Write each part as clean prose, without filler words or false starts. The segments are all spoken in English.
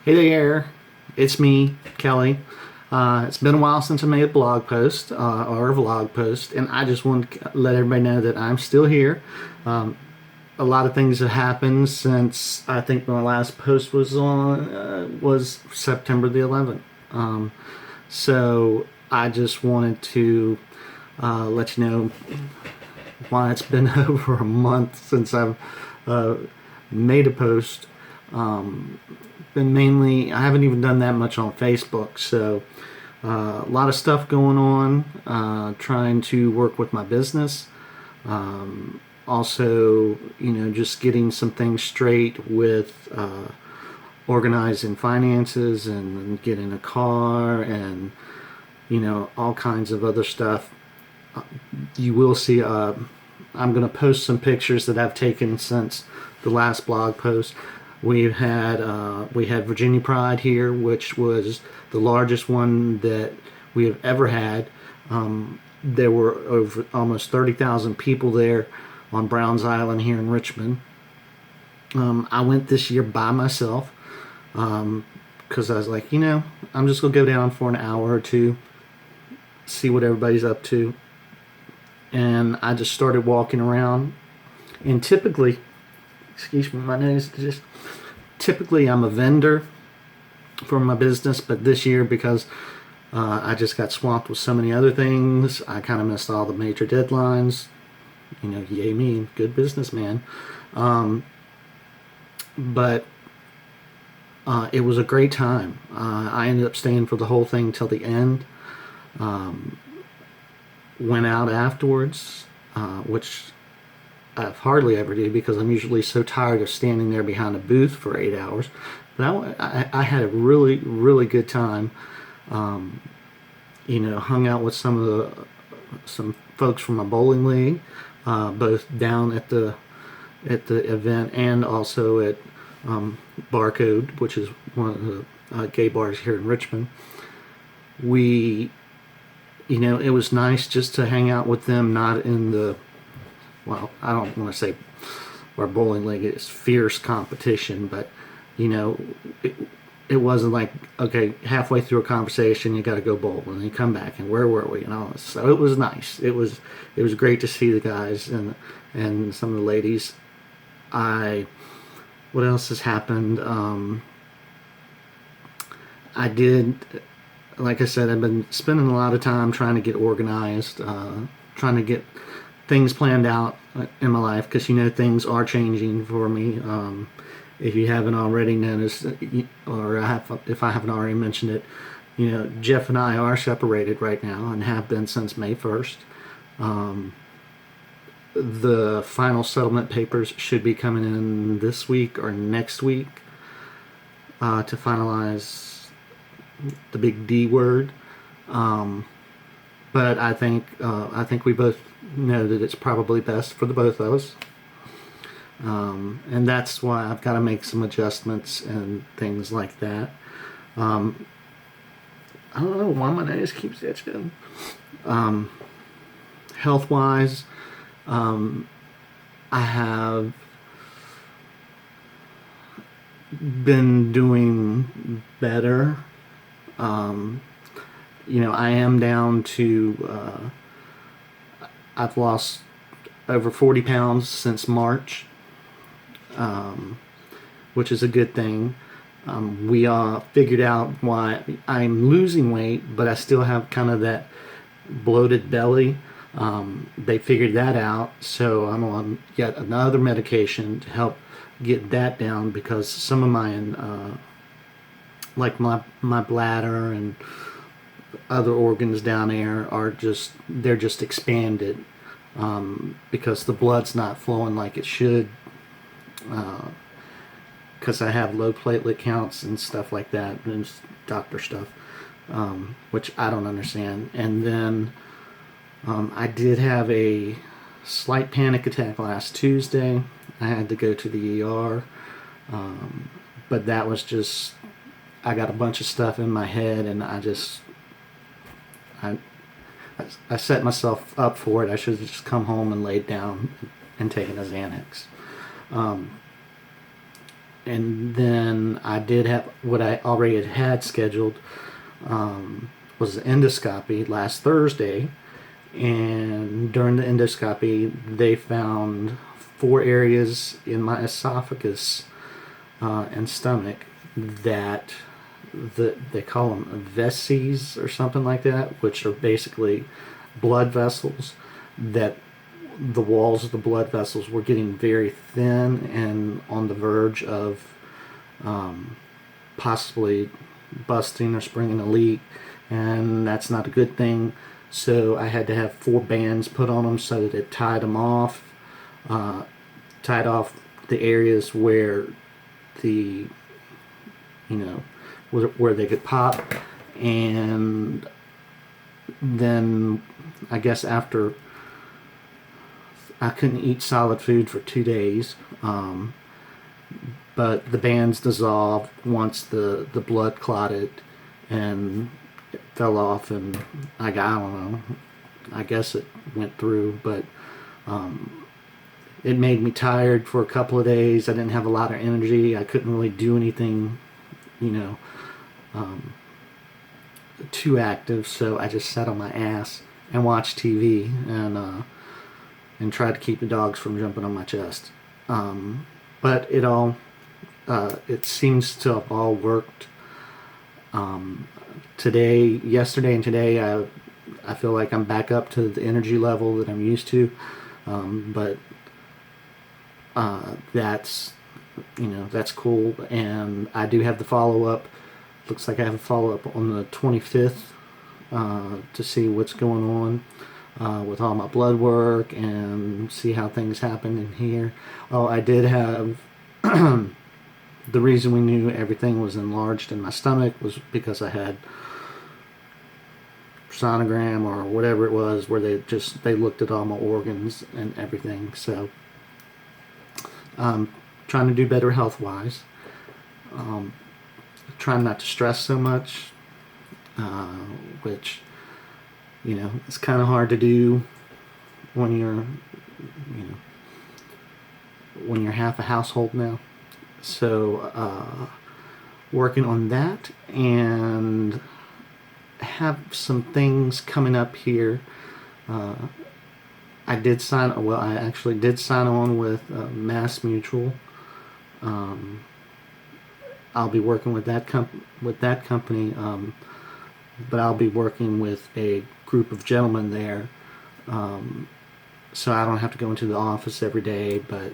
Hey there, it's me, Kelly. It's been a while since I made a blog post or a vlog post, and I just want to let everybody know that I'm still here. A lot of things have happened since I think my last post was September the 11th. So I just wanted to let you know why it's been over a month since I've uh, made a post. Been mainly, I haven't even done that much on Facebook, so a lot of stuff going on, trying to work with my business. Also, just getting some things straight with organizing finances and getting a car and, all kinds of other stuff. You will see, I'm going to post some pictures that I've taken since the last blog post. We had Virginia Pride here, which was the largest one that we have ever had. There were over almost 30,000 people there on Browns Island here in Richmond. I went this year by myself because I was like, I'm just gonna go down for an hour or two, see what everybody's up to, and I just started walking around. And typically, excuse me, my nose just. Typically, I'm a vendor for my business, but this year, because I just got swamped with so many other things, I kind of missed all the major deadlines. Yay me, good businessman. But it was a great time. I ended up staying for the whole thing till the end. Went out afterwards, which I've hardly ever do because I'm usually so tired of standing there behind a booth for 8 hours. But I had a really, really good time. Hung out with some folks from my bowling league, both down at the event and also at Barcode, which is one of the gay bars here in Richmond. It was nice just to hang out with them, not in the, well, I don't want to say our bowling league is fierce competition, but it wasn't like, okay, halfway through a conversation you got to go bowl and then you come back and where were we and all this. So it was nice. It was great to see the guys and some of the ladies. What else has happened? I did, like I said, I've been spending a lot of time trying to get organized, trying to get things planned out in my life, because things are changing for me. If you haven't already noticed, or if I haven't already mentioned it, Jeff and I are separated right now and have been since May 1st. The final settlement papers should be coming in this week or next week to finalize the big D word. But I think we both know that it's probably best for the both of us. And that's why I've got to make some adjustments and things like that. I don't know why my nose keeps itching. Health-wise, I have been doing better. I am down to, I've lost over 40 pounds since March, which is a good thing. We figured out why I'm losing weight, but I still have kind of that bloated belly. They figured that out, so I'm on yet another medication to help get that down, because some of mine, like my bladder and other organs down there they're just expanded, because the blood's not flowing like it should, because I have low platelet counts and stuff like that, and it's doctor stuff, which I don't understand. And then I did have a slight panic attack last Tuesday. I had to go to the ER, but that was just, I got a bunch of stuff in my head, and I set myself up for it. I should have just come home and laid down and taken a Xanax. and then I did have what I already had scheduled, was the endoscopy last Thursday, and during the endoscopy they found 4 areas in my esophagus and stomach that they call them vesies or something like that, which are basically blood vessels that the walls of the blood vessels were getting very thin and on the verge of possibly busting or springing a leak, and that's not a good thing. So I had to have 4 bands put on them so that it tied off the areas where the, you know, where they could pop. And then I guess after, I couldn't eat solid food for 2 days, but the bands dissolved once the blood clotted and it fell off, and I don't know, I guess it went through, but it made me tired for a couple of days. I didn't have a lot of energy. I couldn't really do anything, you know, too active, so I just sat on my ass and watched TV and tried to keep the dogs from jumping on my chest. But it seems to have all worked. Yesterday and today, I feel like I'm back up to the energy level that I'm used to. But that's cool, and I do have the follow-up. Looks like I have a follow-up on the 25th to see what's going on with all my blood work and see how things happen in here. Oh, I did have the reason we knew everything was enlarged in my stomach was because I had sonogram or whatever it was, where they looked at all my organs and everything. So trying to do better health wise, trying not to stress so much, which, you know, it's kind of hard to do when you're half a household now. So working on that, and have some things coming up here. I actually did sign on with Mass Mutual. I'll be working with that company, but I'll be working with a group of gentlemen there, so I don't have to go into the office every day. But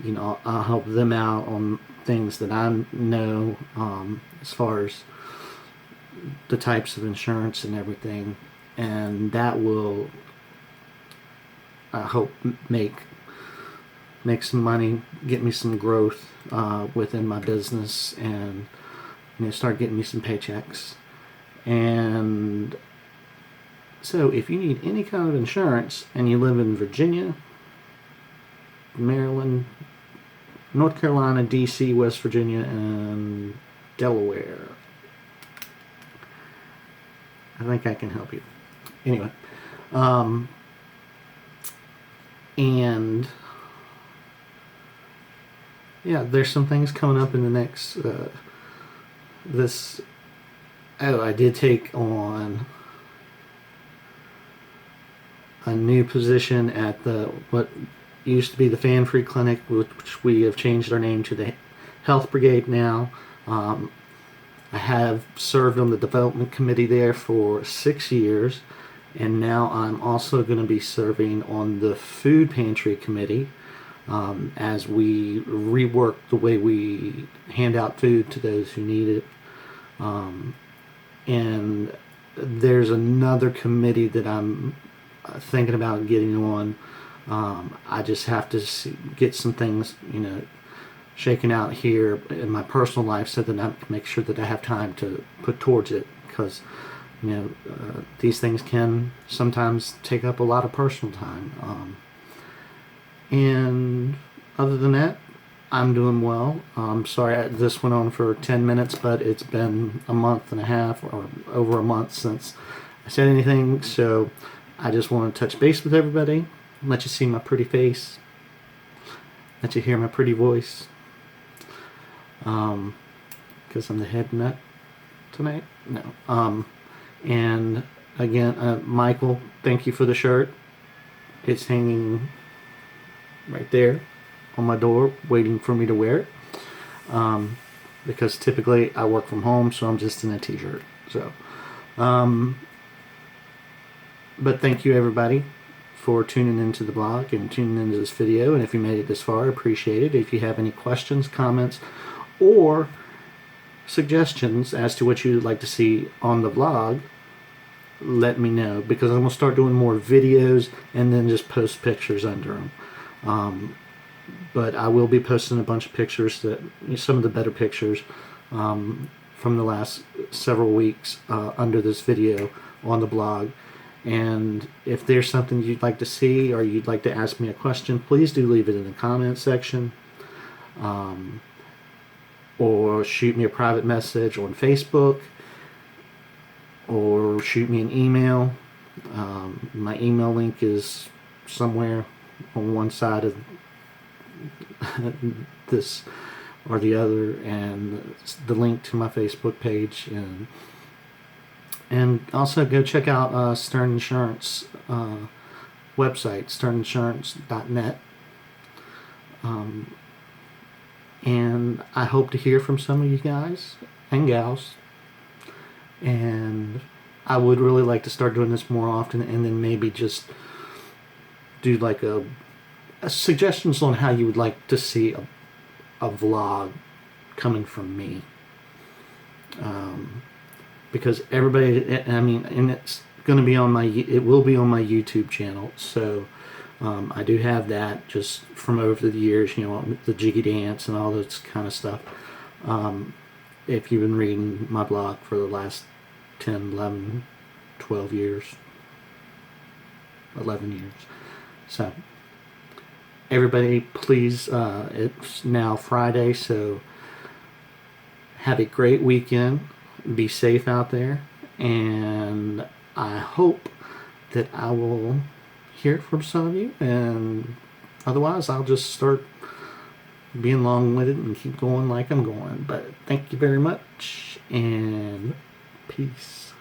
you know, I'll help them out on things that I know, as far as the types of insurance and everything, and that will, I hope, make some money, get me some growth within my business, and start getting me some paychecks. And so if you need any kind of insurance and you live in Virginia, Maryland, North Carolina, DC, West Virginia, and Delaware, I think I can help you. Anyway, and yeah, there's some things coming up in the next I did take on a new position at what used to be the Fan Free Clinic, which we have changed our name to the Health Brigade now. I have served on the development committee there for 6 years, and now I'm also going to be serving on the food pantry committee, as we rework the way we hand out food to those who need it. And there's another committee that I'm thinking about getting on. I just have to get some things, shaken out here in my personal life, so that I can make sure that I have time to put towards it, because these things can sometimes take up a lot of personal time. And other than that, I'm doing well. Sorry this went on for 10 minutes, but it's been a month and a half, or over a month, since I said anything. So I just want to touch base with everybody, let you see my pretty face, let you hear my pretty voice. because I'm the head nut tonight. No. And again, Michael, thank you for the shirt. It's hanging right there on my door, waiting for me to wear it. Because typically I work from home, so I'm just in a t-shirt. So, but thank you everybody for tuning into the blog and tuning into this video. And if you made it this far, I appreciate it. If you have any questions, comments, or suggestions as to what you'd like to see on the vlog, let me know, because I'm going to start doing more videos and then just post pictures under them. But I will be posting a bunch of pictures, that some of the better pictures from the last several weeks under this video on the blog. And if there's something you'd like to see or you'd like to ask me a question, please do leave it in the comment section, or shoot me a private message on Facebook, or shoot me an email. My email link is somewhere on one side of this or the other, and the link to my Facebook page, and also go check out Stern Insurance website, sterninsurance.net. And I hope to hear from some of you guys and gals, and I would really like to start doing this more often, and then maybe just do like a suggestions on how you would like to see a vlog coming from me. Because everybody, I mean, and it's going to be on it will be on my YouTube channel. So I do have that just from over the years, the jiggy dance and all this kind of stuff. If you've been reading my blog for the last 10, 11, 12 years, 11 years. So everybody, please, it's now Friday, so have a great weekend. Be safe out there, and I hope that I will hear from some of you, and otherwise I'll just start being long-winded and keep going like I'm going. But thank you very much, and peace.